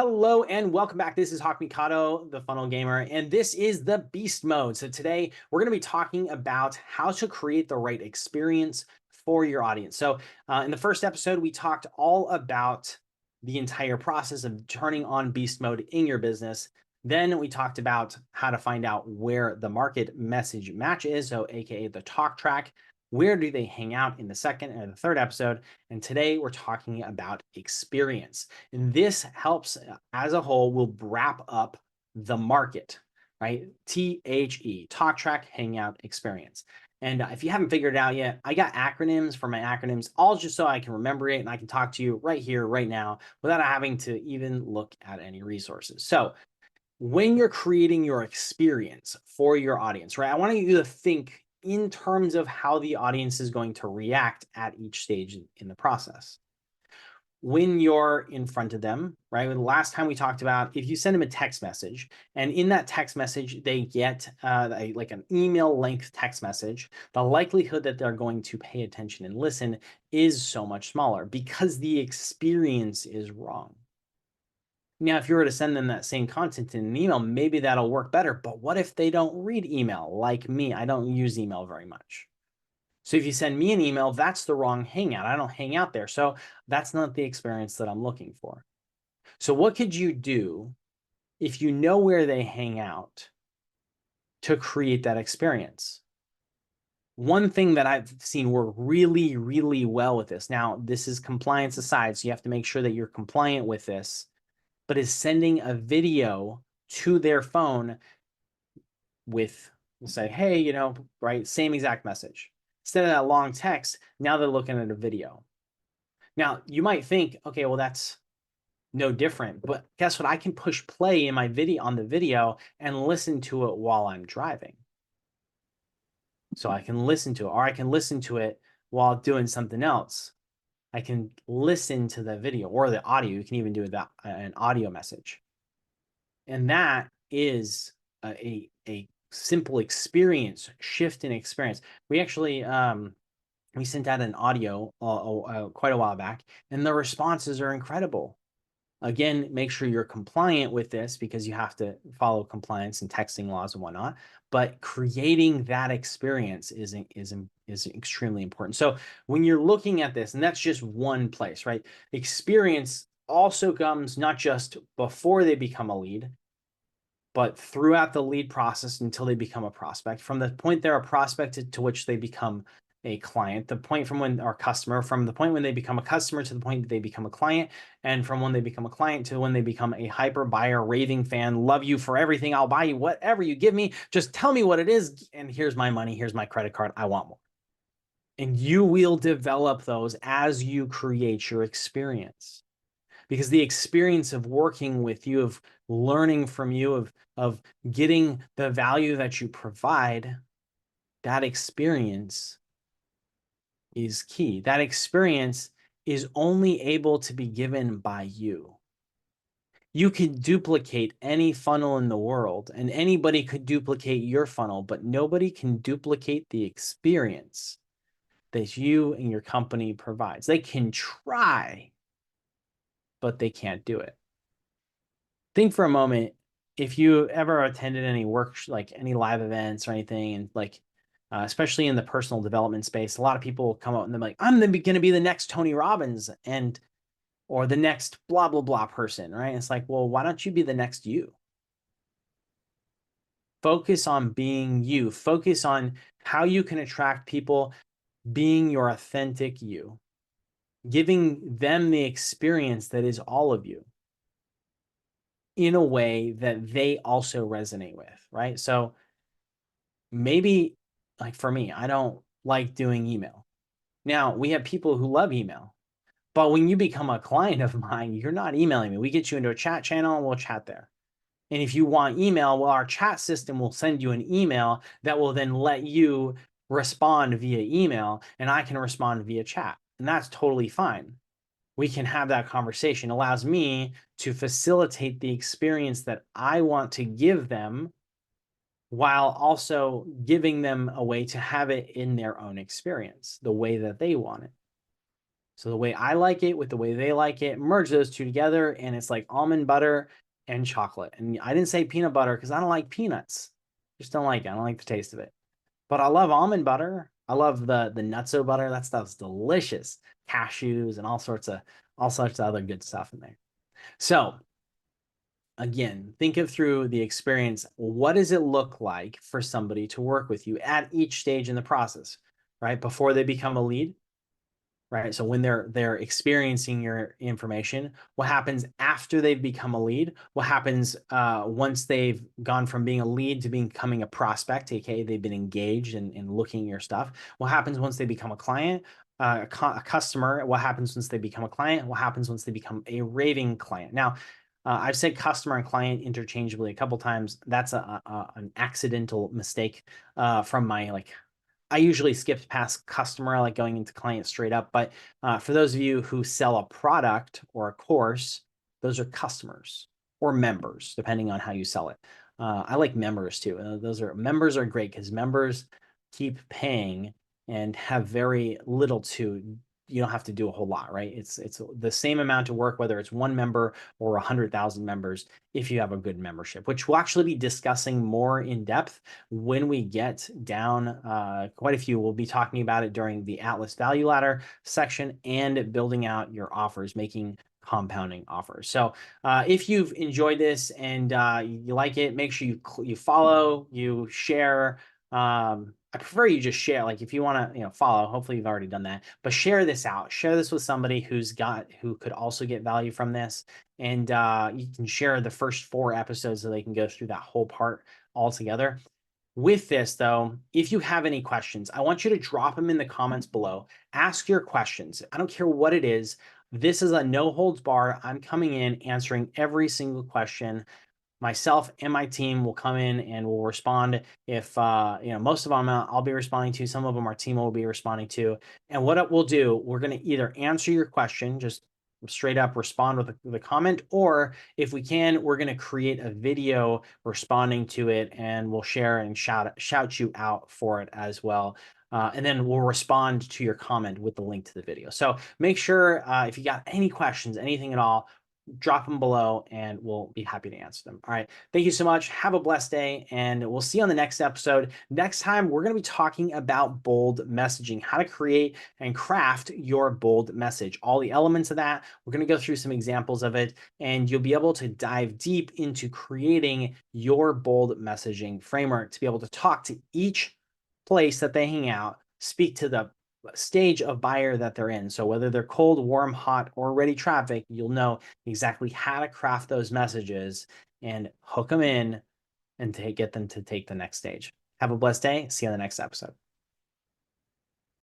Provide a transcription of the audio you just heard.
Hello and welcome back. This is Hawk Mikado, the Funnel Gamer, and this is the Beast Mode. So today we're going to be talking about how to create the right experience for your audience. So in the first episode, we talked all about the entire process of turning on Beast Mode in your business. Then we talked about how to find out where the market message match is, so AKA the talk track. Where do they hang out in the second and the third episode? And today we're talking about experience. And this helps as a whole will wrap up the market, right? THE, talk track, hangout, experience. And if you haven't figured it out yet, I got acronyms for my acronyms, all just so I can remember it and I can talk to you right here, right now, without having to even look at any resources. So when you're creating your experience for your audience, right, I want you to think in terms of how the audience is going to react at each stage in the process. When you're in front of them, right? The last time we talked about if you send them a text message and in that text message, they get like an email length text message, the likelihood that they're going to pay attention and listen is so much smaller because the experience is wrong. Now, if you were to send them that same content in an email, maybe that'll work better. But what if they don't read email like me? I don't use email very much. So if you send me an email, that's the wrong hangout. I don't hang out there. So that's not the experience that I'm looking for. So what could you do if you know where they hang out to create that experience? One thing that I've seen work really, really well with this. Now, this is compliance aside, so you have to make sure that you're compliant with this, but is sending a video to their phone with, we'll say, hey, right, same exact message. Instead of that long text, now they're looking at a video. Now, you might think, okay, well, that's no different, but guess what? I can push play in my video on the video and listen to it while I'm driving. So I can listen to it, or I can listen to it while doing something else. I can listen to the video or the audio. You can even do that an audio message. And that is a simple experience, shift in experience. We actually we sent out an audio quite a while back, and the responses are incredible. Again, make sure you're compliant with this because you have to follow compliance and texting laws and whatnot. But creating that experience is extremely important. So when you're looking at this, and that's just one place, right? Experience also comes not just before they become a lead, but throughout the lead process until they become a prospect. From the point they're a prospect to which they become a client, the point from when our customer, from the point when they become a customer to the point that they become a client, and from when they become a client to when they become a hyper buyer, raving fan, love you for everything, I'll buy you whatever you give me, just tell me what it is, and here's my money, here's my credit card, I want more. And you will develop those as you create your experience. Because the experience of working with you, of learning from you, of getting the value that you provide, that experience is key. That experience is only able to be given by you. You can duplicate any funnel in the world, and anybody could duplicate your funnel, but nobody can duplicate the experience that you and your company provides. They can try, but they can't do it. Think for a moment, if you ever attended any work, like any live events or anything, and like, especially in the personal development space, a lot of people come out and they're like, I'm going to be the next Tony Robbins or the next blah, blah, blah person, right? It's like, well, why don't you be the next you? Focus on being you. Focus on how you can attract people being your authentic you, giving them the experience that is all of you in a way that they also resonate with, right? So maybe, like for me, I don't like doing email. Now, we have people who love email, but when you become a client of mine, you're not emailing me. We get you into a chat channel and we'll chat there. And if you want email, well, our chat system will send you an email that will then let you respond via email, and I can respond via chat. And that's totally fine. We can have that conversation. It allows me to facilitate the experience that I want to give them while also giving them a way to have it in their own experience, the way that they want it. So the way I like it with the way they like it, merge those two together, and it's like almond butter and chocolate. And I didn't say peanut butter because I don't like peanuts. Just don't like it. I don't like the taste of it. But I love almond butter. I love the nutso butter. That stuff's delicious. Cashews and all sorts of other good stuff in there. So again, think of through the experience. What does it look like for somebody to work with you at each stage in the process, right? Before they become a lead, right? So when they're experiencing your information, what happens after they've become a lead? What happens once they've gone from being a lead to becoming a prospect, aka they've been engaged in looking at your stuff? What happens once they become a client? A customer? What happens once they become a client? What happens once they become a raving client? Now, I've said customer and client interchangeably a couple times. That's an accidental mistake from my I usually skip past customer, like going into client straight up. But for those of you who sell a product or a course, those are customers or members, depending on how you sell it. I like members too. Members are great because members keep paying and have very little to. You don't have to do a whole lot, right? It's the same amount of work, whether it's one member or 100,000 members, if you have a good membership, which we'll actually be discussing more in depth when we get down quite a few. We'll be talking about it during the Atlas Value Ladder section and building out your offers, making compounding offers. So if you've enjoyed this and you like it, make sure you follow, you share. I prefer you just share. Like if you want to, follow. Hopefully you've already done that, but share this out. Share this with somebody who could also get value from this, and you can share the first 4 episodes so they can go through that whole part all together. With this, though, if you have any questions, I want you to drop them in the comments below. Ask your questions. I don't care what it is. This is a no holds bar. I'm coming in answering every single question. Myself and my team will come in and will respond. If most of them I'll be responding to, some of them our team will be responding to. And what it will do, we're going to either answer your question, just straight up respond with a comment, or if we can, we're going to create a video responding to it, and we'll share and shout you out for it as well. And then we'll respond to your comment with the link to the video. So make sure if you got any questions, anything at all, drop them below and we'll be happy to answer them. All right. Thank you so much. Have a blessed day, and we'll see you on the next episode. Next time, we're going to be talking about bold messaging, how to create and craft your bold message, all the elements of that. We're going to go through some examples of it, and you'll be able to dive deep into creating your bold messaging framework to be able to talk to each place that they hang out, speak to the stage of buyer that they're in. So whether they're cold, warm, hot, or ready traffic, you'll know exactly how to craft those messages and hook them in and get them to take the next stage. Have a blessed day. See you on the next episode.